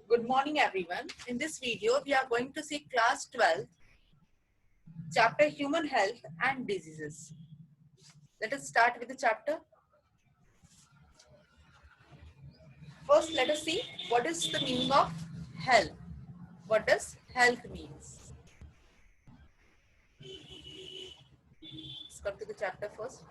Good morning everyone. In this video, we are going to see class 12, chapter Human Health and Diseases. Let us start with the chapter. First, let us see what is the meaning of health. What does health means? Let's come to the chapter first.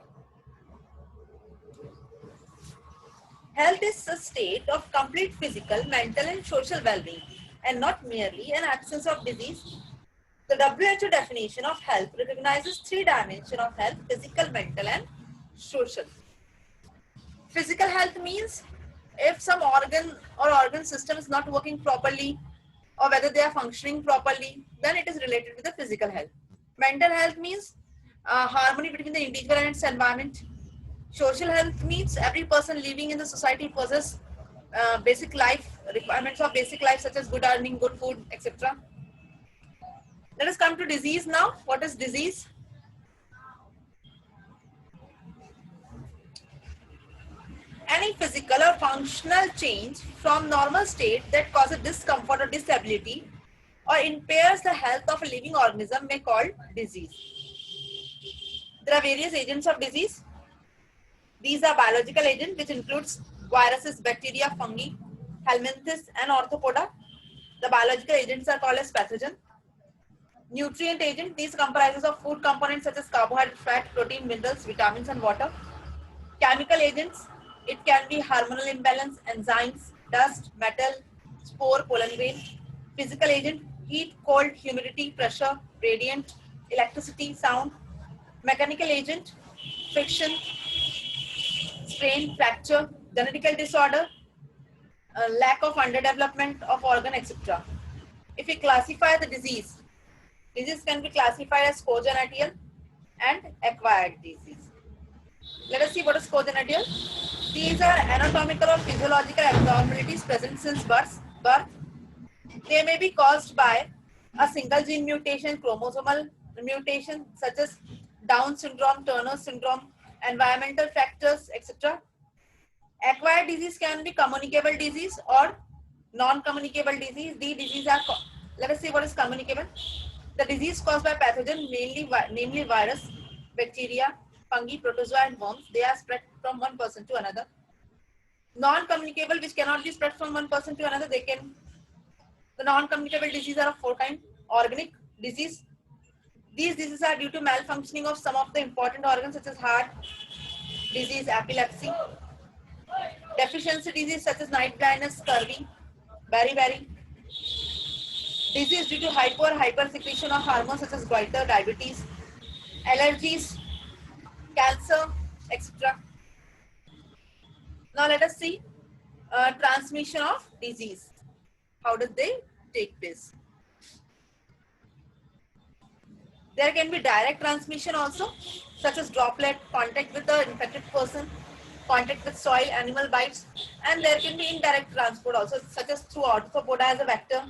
Health is a state of complete physical, mental and social well-being and not merely an absence of disease. The WHO definition of health recognizes three dimensions of health: physical, mental and social. Physical health means if some organ system is not working properly or whether they are functioning properly, then it is related with the physical health. Mental health means harmony between the individual and its environment. Social health means every person living in the society possesses basic life requirements of basic life such as good earning, good food, etc. Let us come to disease now. What is disease? Any physical or functional change from normal state that causes discomfort or disability or impairs the health of a living organism may be called disease. There are various agents of disease. These are biological agents which includes viruses, bacteria, fungi, helminthes and arthropoda. The biological agents are called as pathogen. Nutrient agent, these comprises of food components such as carbohydrate, fat, protein, minerals, vitamins and water. Chemical agents, it can be hormonal imbalance, enzymes, dust, metal, spore, pollen grain. Physical agent, heat, cold, humidity, pressure, radiant, electricity, sound. Mechanical agent, friction, strain, fracture, genetical disorder, lack of underdevelopment of organ, etc. If we classify the disease can be classified as congenital and acquired disease. Let us see what is congenital. These are anatomical or physiological abnormalities present since birth. They may be caused by a single gene mutation, chromosomal mutation such as Down syndrome, Turner syndrome, environmental factors, etc. Acquired disease can be communicable disease or non-communicable disease. These diseases are, let us see what is communicable. The disease caused by pathogen, namely virus, bacteria, fungi, protozoa and worms, they are spread from one person to another. Non-communicable, which cannot be spread from one person to another, the non-communicable diseases are of four kinds. Organic disease. These diseases are due to malfunctioning of some of the important organs such as heart disease, epilepsy. Deficiency disease such as night blindness, scurvy, beriberi. Disease due to hypo or hypersecretion of hormones such as goiter, diabetes, allergies, cancer, etc. Now let us see transmission of disease. How does they take place? There can be direct transmission also, such as droplet, contact with the infected person, contact with soil, animal bites, and there can be indirect transport also, such as through arthropoda as a vector,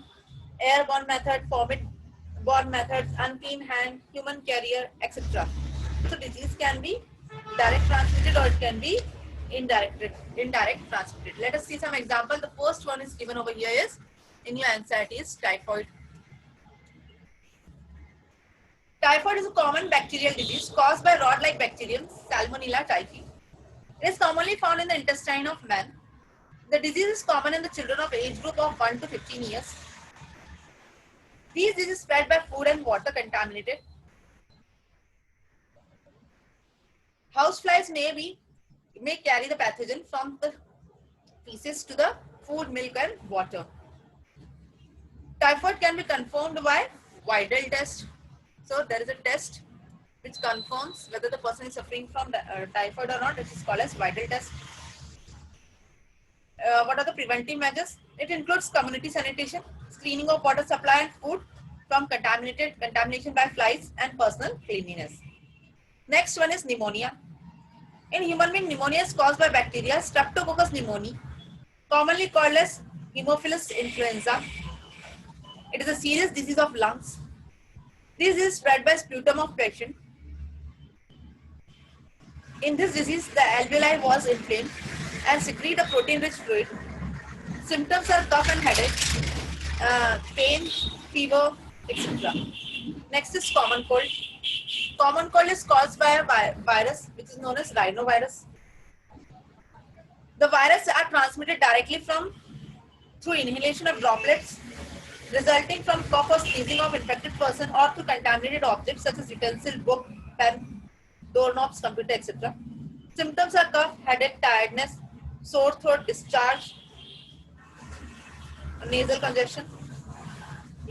airborne method, vomit-borne methods, unclean hand, human carrier, etc. So disease can be direct transmitted or it can be indirect transmitted. Let us see some example. The first one is given over here is, in your NCERT, is typhoid. Typhoid is a common bacterial disease caused by rod-like bacterium Salmonella typhi. It is commonly found in the intestine of man. The disease is common in the children of age group of 1 to 15 years. These diseases spread by food and water contaminated. Houseflies may carry the pathogen from the feces to the food, milk and water. Typhoid can be confirmed by Widal test. So there is a test which confirms whether the person is suffering from typhoid or not. It is called as Widal test. What are the preventive measures? It includes community sanitation, screening of water supply and food from contamination by flies, and personal cleanliness. Next one is pneumonia. In human being, pneumonia is caused by bacteria Streptococcus pneumoniae, commonly called as Haemophilus influenza. It is a serious disease of lungs. This is spread by sputum of patient. In this disease, the alveoli was inflamed and secrete a protein-rich fluid. Symptoms are cough and headache, pain, fever, etc. Next is common cold. Common cold is caused by a virus which is known as rhinovirus. The virus are transmitted directly through inhalation of droplets resulting from cough or sneezing of infected person or through contaminated objects such as utensil, book, pen, doorknobs, computer, etc. Symptoms are cough, headache, tiredness, sore throat, discharge, nasal congestion.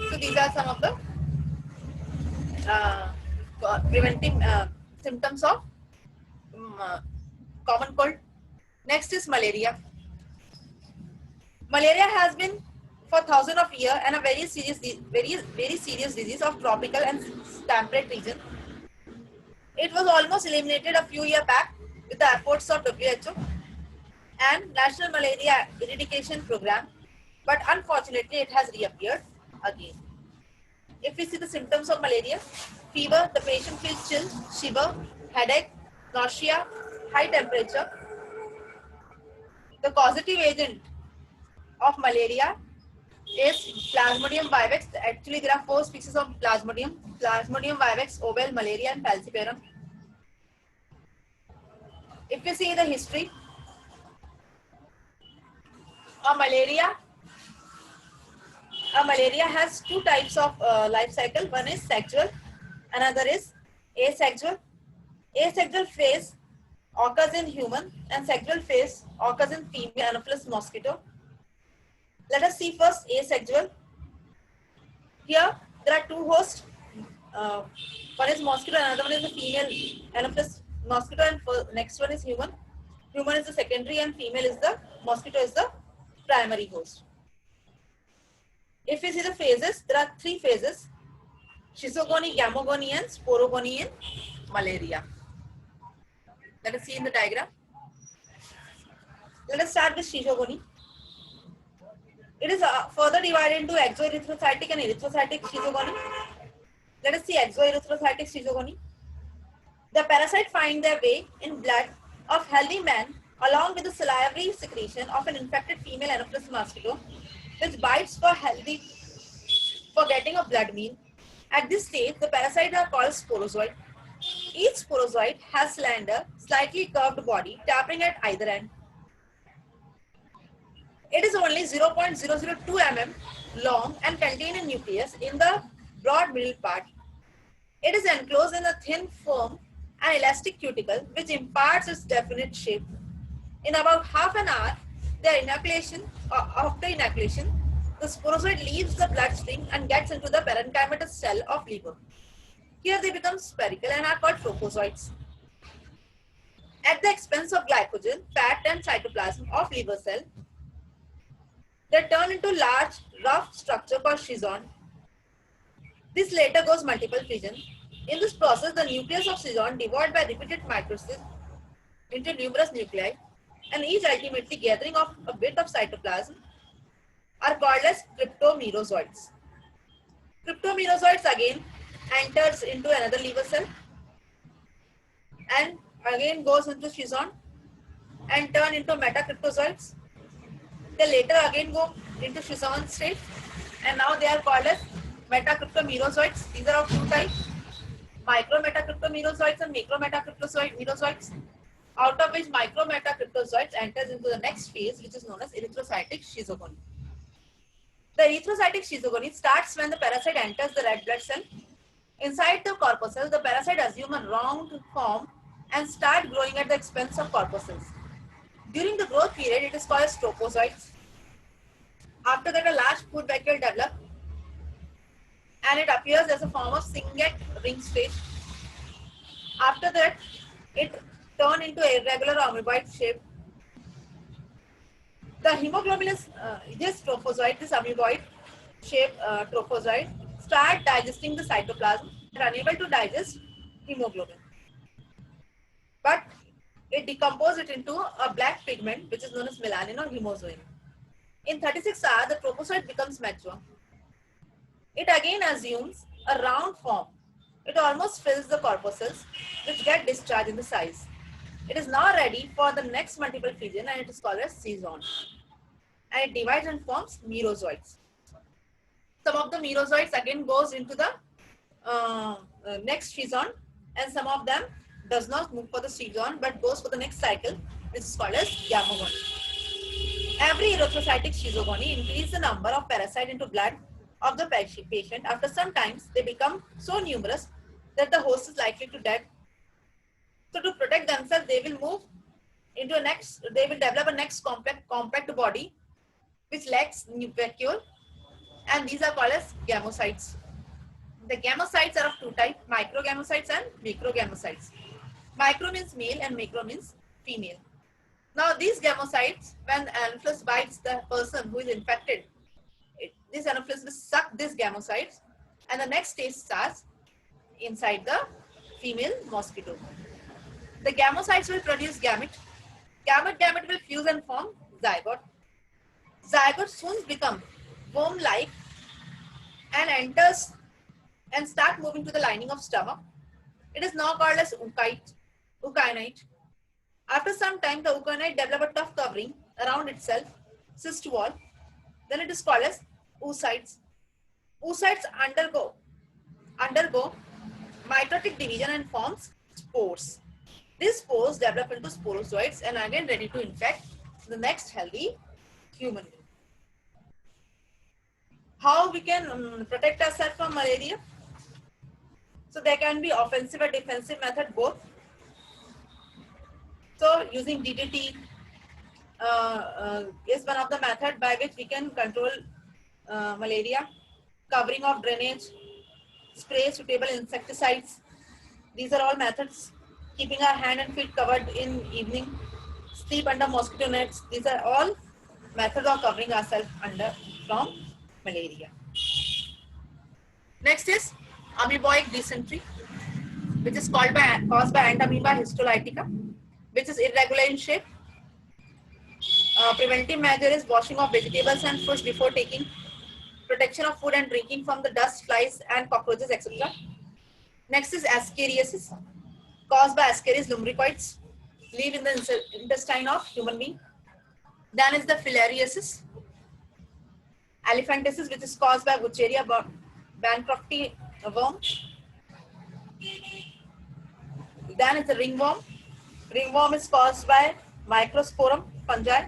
So these are some of the uh, preventing symptoms of common cold. Next is malaria. Malaria has been for thousands of years and a very serious disease of tropical and temperate region. It was almost eliminated a few years back with the efforts of WHO and National Malaria Eradication Program, but unfortunately it has reappeared again. If we see the symptoms of malaria, fever, the patient feels chill, shiver, headache, nausea, high temperature. The causative agent of malaria is Plasmodium vivax. Actually, there are 4 species of Plasmodium: Plasmodium vivax, ovale, malaria, and falciparum. If we see the history of malaria, malaria has 2 types of life cycle. One is sexual, another is asexual. Asexual phase occurs in human and sexual phase occurs in female Anopheles mosquito. Let us see first asexual. Here there are 2 hosts. One is mosquito, another one is a female Anopheles mosquito, and next one is human. Human is the secondary and female is the mosquito is the primary host. If we see the phases, there are 3 phases: schizogony, gamogony, and sporogony in malaria. Let us see in the diagram. Let us start with schizogony. It is further divided into exoerythrocytic and erythrocytic schizogony. Let us see exoerythrocytic schizogony. The parasite find their way in blood of healthy man along with the salivary secretion of an infected female Anopheles mosquito, which bites for getting a blood meal. At this stage, the parasites are called sporozoid. Each sporozoid has slender, slightly curved body tapering at either end. It is only 0.002 mm long and contain a nucleus in the broad middle part. It is enclosed in a thin, firm and elastic cuticle which imparts its definite shape. In about half an hour, after inoculation, the sporozoid leaves the bloodstream and gets into the parenchymatous cell of liver. Here they become spherical and are called tropozoites. At the expense of glycogen, fat and cytoplasm of liver cell, they turn into large, rough structure called schizon. This later goes multiple fission. In this process, the nucleus of schizon divided by repeated mitosis into numerous nuclei, and each ultimately gathering of a bit of cytoplasm are called as cryptomerozoites. Cryptomerozoites again enters into another liver cell and again goes into schizon and turn into metacryptozoites. They later again go into schizon state and now they are called as metacryptomerozoites. These are of 2 types: micrometacryptomerozoites and macrometacryptomerozoites, out of which micrometacryptozoites enters into the next phase, which is known as erythrocytic schizogony. The erythrocytic schizogony starts when the parasite enters the red blood cell. Inside the corpuscle, the parasite assumes a round form and start growing at the expense of corpuscles. During the growth period, it is called as tropozoites. After that, a large food vacuole develops and it appears as a form of cingate ring stage. After that, it turns into irregular amoeboid shape. The hemoglobinous, this trophozoite, this amoeboid shape trophozoite, start digesting the cytoplasm and are unable to digest hemoglobin. But it decomposes it into a black pigment which is known as melanin or hemozoin. In 36 hours, the trophozoite becomes mature. It again assumes a round form. It almost fills the corpuscles which get discharged in the size. It is now ready for the next multiple fission and it is called as schizon. and it divides and forms merozoites. Some of the merozoites again goes into the next schizon, and some of them does not move for the schizon but goes for the next cycle, which is called as gamogony. Every erythrocytic schizogony increases the number of parasites into blood of the patient. After some times, they become so numerous that the host is likely to die. So to protect themselves, they will move into a next, they will develop a next compact body which lacks nucleus, and these are called as gamocytes. The gamocytes are of two types, microgamocytes and macrogamocytes. Micro means male and macro means female. Now these gamocytes, when Anopheles bites the person who is infected, this Anopheles will suck these gamocytes, and the next stage starts inside the female mosquito. The gamocytes will produce gamete. Gamete will fuse and form zygote. Zygote soon become worm-like and enters and start moving to the lining of stomach. It is now called as eukaryote. After some time, the eukaryote develop a tough covering around itself, cyst wall. Then it is called as oocytes. Oocytes undergo mitotic division and forms spores. These spores develop into sporozoites and again ready to infect the next healthy human being. How we can protect ourselves from malaria? So there can be offensive or defensive method both. So using DDT is one of the method by which we can control malaria. Covering of drainage, spray suitable insecticides. These are all methods. Keeping our hand and feet covered in evening. Sleep under mosquito nets. These are all methods of covering ourselves from malaria. Next is amoeboic dysentery, which is caused by Entamoeba histolytica, which is irregular in shape. Preventive measure is washing of vegetables and fish before taking. Protection of food and drinking from the dust, flies, and cockroaches, etc. Next is ascariasis, caused by Ascaris lumbricoides, live in the intestine of human being. Then is the filariasis, elephantiasis, which is caused by Wucheria bancrofti worm. Then is the ringworm. Ringworm is caused by Microsporum fungi.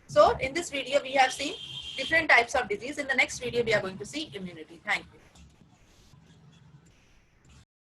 So in this video, we have seen different types of disease. In the next video, we are going to see immunity. Thank you.